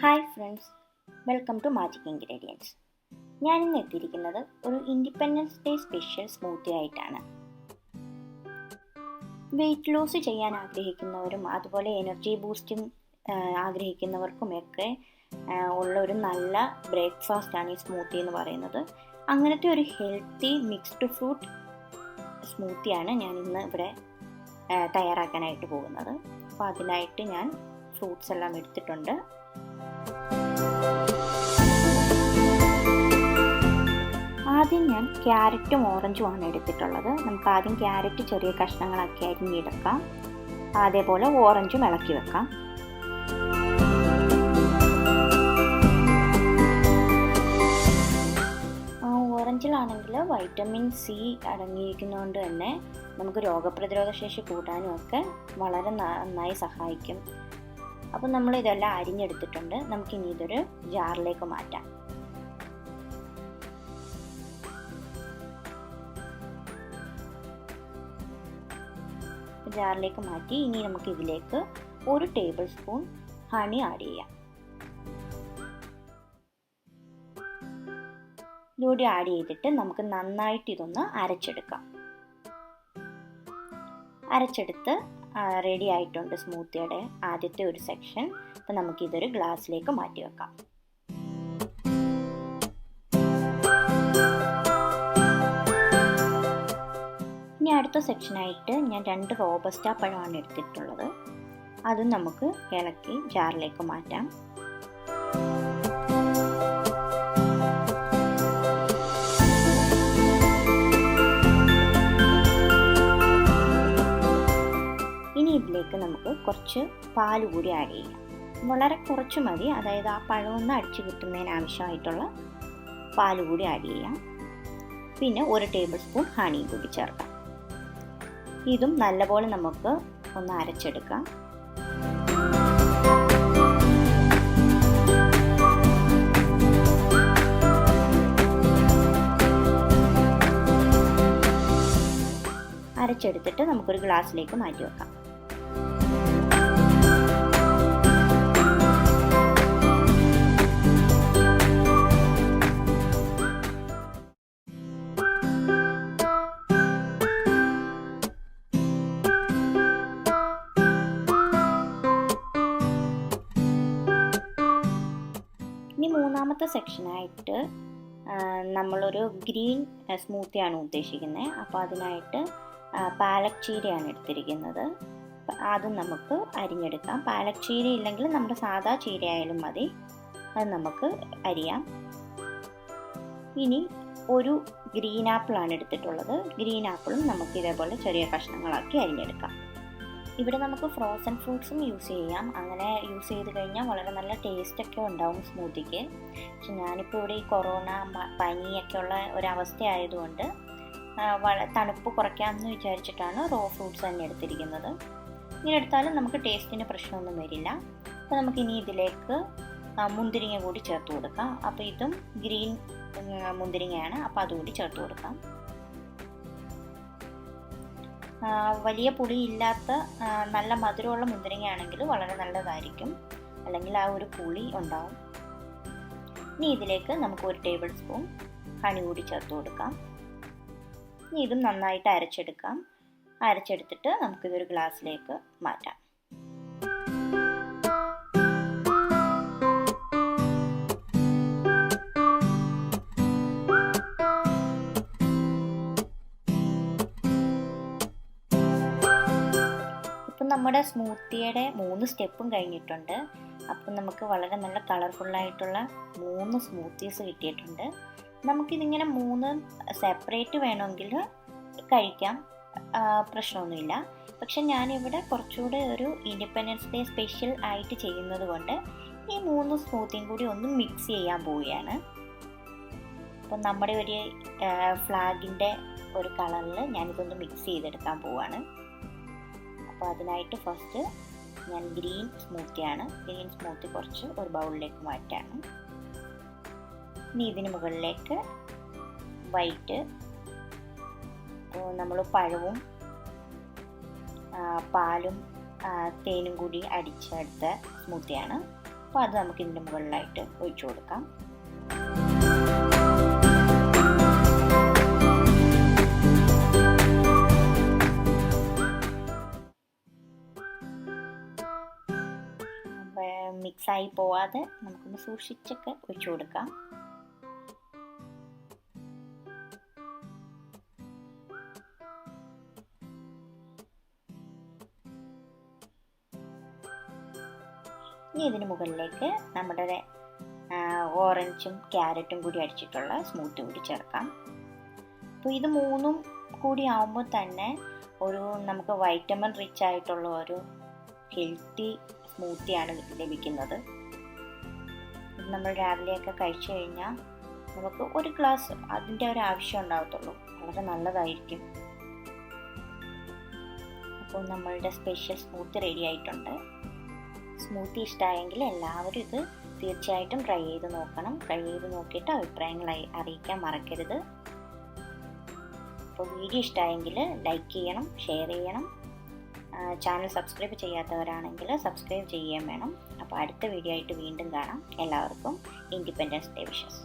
Hi friends, welcome to magic ingredients. ഞാനിന്ന് എത്തിയിരിക്കുന്നത് ഒരു ഇൻഡിപെൻഡൻസ് ഡേ സ്പെഷ്യൽ സ്മൂത്തി ആയിട്ടാണ്. വെയിറ്റ് ലോസ് ചെയ്യാൻ ആഗ്രഹിക്കുന്നവരും അതുപോലെ എനർജി ബൂസ്റ്റിംഗ് ആഗ്രഹിക്കുന്നവർക്കുമൊക്കെ ഉള്ള ഒരു നല്ല ബ്രേക്ക്ഫാസ്റ്റാണ് ഈ സ്മൂത്തി എന്ന് പറയുന്നത്. അങ്ങനത്തെ ഒരു ഹെൽത്തി മിക്സ്ഡ് ഫ്രൂട്ട് സ്മൂത്തിയാണ് ഞാൻ ഇന്ന് ഇവിടെ തയ്യാറാക്കാനായിട്ട് പോകുന്നത്. അപ്പോൾ അതിനായിട്ട് ഞാൻ ഫ്രൂട്ട്സ് എല്ലാം എടുത്തിട്ടുണ്ട്. ആദ്യം ഞാൻ ക്യാരറ്റും ഓറഞ്ചുമാണ് എടുത്തിട്ടുള്ളത്. നമുക്ക് ആദ്യം ക്യാരറ്റ് ചെറിയ കഷ്ണങ്ങളാക്കി അരിഞ്ഞെടുക്കാം. അതേപോലെ ഓറഞ്ചും ഇളക്കി വെക്കാം. ഓറഞ്ചിലാണെങ്കിൽ വൈറ്റമിൻ സി അടങ്ങിയിരിക്കുന്നതുകൊണ്ട് തന്നെ നമുക്ക് രോഗപ്രതിരോധ ശേഷി കൂട്ടാനും ഒക്കെ വളരെ നന്നായി സഹായിക്കും. അപ്പോൾ നമ്മൾ ഇതെല്ലാം അരിഞ്ഞെടുത്തിട്ടുണ്ട്. നമുക്കിനി ഇതൊരു ജാറിലേക്ക് മാറ്റാം. ജാറിലേക്ക് മാറ്റി ഇനി നമുക്ക് ഇതിലേക്ക് 1 ടേബിൾ സ്പൂൺ ഹണി ആഡ് ചെയ്യാം. ഇതുകൂടി ആഡ് ചെയ്തിട്ട് നമുക്ക് നന്നായിട്ട് ഇതൊന്ന് അരച്ചെടുക്കാം. അരച്ചെടുത്ത് റെഡി ആയിട്ടുണ്ട് സ്മൂത്തിയുടെ ആദ്യത്തെ ഒരു സെക്ഷൻ. അപ്പോൾ നമുക്കിതൊരു ഗ്ലാസ്സിലേക്ക് മാറ്റി വെക്കാം. ഇനി അടുത്ത സെക്ഷനായിട്ട് ഞാൻ 2 റോബസ്റ്റ പഴമാണ് എടുത്തിട്ടുള്ളത്. അതും നമുക്ക് ഇളക്കി ജാറിലേക്ക് മാറ്റാം. ഇനി ഇതിലേക്ക് നമുക്ക് കുറച്ച് പാൽ കൂടി ആഡ് ചെയ്യാം. വളരെ കുറച്ച് മതി, അതായത് ആ പഴമൊന്ന് അടിച്ചു കിട്ടുന്നതിന് ആവശ്യമായിട്ടുള്ള പാൽ കൂടി ആഡ് ചെയ്യാം. പിന്നെ 1 ടേബിൾ സ്പൂൺ ഹണി കൂടി ചേർക്കാം. ഇതും നല്ലപോലെ നമുക്ക് ഒന്ന് അരച്ചെടുക്കാം. അരച്ചെടുത്തിട്ട് നമുക്കൊരു ഗ്ലാസ്സിലേക്ക് മാറ്റി വെക്കാം. ഇനി മൂന്നാമത്തെ സെക്ഷനായിട്ട് നമ്മളൊരു ഗ്രീൻ സ്മൂത്തിയാണ് ഉദ്ദേശിക്കുന്നത്. അപ്പോൾ അതിനായിട്ട് പാലക് ചീരയാണ് എടുത്തിരിക്കുന്നത്. അതും നമുക്ക് അരിഞ്ഞെടുക്കാം. പാലക് ചീര ഇല്ലെങ്കിൽ നമ്മുടെ സാധാ ചീര ആയാലും മതി, അത് നമുക്ക് അരിയാം. ഇനി ഒരു ഗ്രീൻ ആപ്പിളാണ് എടുത്തിട്ടുള്ളത്. ഗ്രീൻ ആപ്പിളും നമുക്ക് ഇതേപോലെ ചെറിയ കഷ്ണങ്ങളാക്കി അരിഞ്ഞെടുക്കാം. ഇവിടെ നമുക്ക് ഫ്രോസൺ ഫ്രൂട്ട്സും യൂസ് ചെയ്യാം. അങ്ങനെ യൂസ് ചെയ്ത് കഴിഞ്ഞാൽ വളരെ നല്ല ടേസ്റ്റൊക്കെ ഉണ്ടാവും സ്മൂത്തിക്ക്. പക്ഷെ ഞാനിപ്പോൾ ഇവിടെ ഈ കൊറോണ പനിയൊക്കെ ഉള്ള ഒരവസ്ഥ ആയതുകൊണ്ട് തണുപ്പ് കുറയ്ക്കാമെന്ന് വിചാരിച്ചിട്ടാണ് റോ ഫ്രൂട്ട്സ് തന്നെ എടുത്തിരിക്കുന്നത്. ഇങ്ങനെ എടുത്താലും നമുക്ക് ടേസ്റ്റിന് പ്രശ്നമൊന്നും വരില്ല. അപ്പോൾ നമുക്കിനി ഇതിലേക്ക് മുന്തിരിങ്ങ കൂടി ചേർത്ത് കൊടുക്കാം. അപ്പോൾ ഇതും ഗ്രീൻ മുന്തിരിങ്ങയാണ്, അപ്പോൾ അതുകൂടി ചേർത്ത് കൊടുക്കാം. വലിയ പുളിയില്ലാത്ത നല്ല മധുരമുള്ള മുന്തിരിങ്ങയാണെങ്കിൽ വളരെ നല്ലതായിരിക്കും, അല്ലെങ്കിൽ ആ ഒരു പുളി ഉണ്ടാവും. ഇനി ഇതിലേക്ക് നമുക്ക് 1 ടേബിൾ സ്പൂൺ ഹണി കൂടി ചേർത്ത് കൊടുക്കാം. ഇനി ഇതും നന്നായിട്ട് അരച്ചെടുക്കാം. അരച്ചെടുത്തിട്ട് നമുക്കിതൊരു ഗ്ലാസ്സിലേക്ക് മാറ്റാം. നമ്മുടെ സ്മൂത്തിയുടെ 3 സ്റ്റെപ്പും കഴിഞ്ഞിട്ടുണ്ട്. അപ്പം നമുക്ക് വളരെ നല്ല കളർഫുള്ളായിട്ടുള്ള 3 സ്മൂത്തീസ് കിട്ടിയിട്ടുണ്ട്. നമുക്കിതിങ്ങനെ 3 സെപ്പറേറ്റ് വേണമെങ്കിൽ കഴിക്കാം, പ്രശ്നമൊന്നുമില്ല. പക്ഷെ ഞാനിവിടെ കുറച്ചുകൂടെ ഒരു ഇൻഡിപെൻഡൻസ് ഡേ സ്പെഷ്യൽ ആയിട്ട് ചെയ്യുന്നത് കൊണ്ട് ഈ 3 സ്മൂത്തിയും കൂടി ഒന്ന് മിക്സ് ചെയ്യാൻ പോവുകയാണ്. അപ്പം നമ്മുടെ ഒരു ഫ്ലാഗിൻ്റെ ഒരു കളറിൽ ഞാനിതൊന്ന് മിക്സ് ചെയ്തെടുക്കാൻ പോവുകയാണ്. അപ്പോൾ അതിനായിട്ട് ഫസ്റ്റ് ഞാൻ ഗ്രീൻ സ്മൂത്തി കുറച്ച് ഒരു ബൗളിലേക്ക് മാറ്റാണ്. ഇനി ഇതിന് മുകളിലേക്ക് വൈറ്റ്, നമ്മൾ പഴവും പാലും തേനും കൂടി അടിച്ചെടുത്ത സ്മൂത്തിയാണ്. അപ്പോൾ അത് നമുക്ക് ഇതിൻ്റെ മുകളിലായിട്ട് ഒഴിച്ചു കൊടുക്കാം. മിക്സായി പോവാതെ നമുക്കൊന്ന് സൂക്ഷിച്ചൊക്കെ ഒഴിച്ചു കൊടുക്കാം. ഇനി ഇതിന് മുകളിലേക്ക് നമ്മുടെ ഓറഞ്ചും ക്യാരറ്റും കൂടി അടിച്ചിട്ടുള്ള സ്മൂത്തി കൂടി ചേർക്കാം. അപ്പോൾ ഇത് മൂന്നും കൂടി ആവുമ്പോൾ തന്നെ നമുക്ക് വൈറ്റമിൻ റിച്ച് ആയിട്ടുള്ള ഒരു ഹെൽത്തി സ്മൂത്തിയാണ് ലഭിക്കുന്നത്. ഇത് നമ്മൾ രാവിലെയൊക്കെ കഴിച്ചു കഴിഞ്ഞാൽ നമുക്ക് ഒരു ഗ്ലാസ് അതിൻ്റെ ഒരു ആവശ്യം ഉണ്ടാകത്തുള്ളൂ. വളരെ നല്ലതായിരിക്കും. അപ്പോൾ നമ്മളുടെ സ്പെഷ്യൽ സ്മൂത്തി റെഡി ആയിട്ടുണ്ട്. സ്മൂത്തി ഇഷ്ടമായെങ്കിൽ എല്ലാവരും ഇത് തീർച്ചയായിട്ടും ട്രൈ ചെയ്ത് നോക്കണം. ട്രൈ ചെയ്ത് നോക്കിയിട്ട് അഭിപ്രായങ്ങൾ അറിയിക്കാൻ മറക്കരുത്. അപ്പോൾ വീഡിയോ ഇഷ്ടമായെങ്കിൽ ലൈക്ക് ചെയ്യണം, ഷെയർ ചെയ്യണം. ചാനൽ സബ്സ്ക്രൈബ് ചെയ്യാത്തവരാണെങ്കിൽ സബ്സ്ക്രൈബ് ചെയ്യുകയും വേണം. അപ്പോൾ അടുത്ത വീഡിയോ ആയിട്ട് വീണ്ടും കാണാം. എല്ലാവർക്കും ഇൻഡിപെൻഡൻസ് ഡേ വിഷസ്.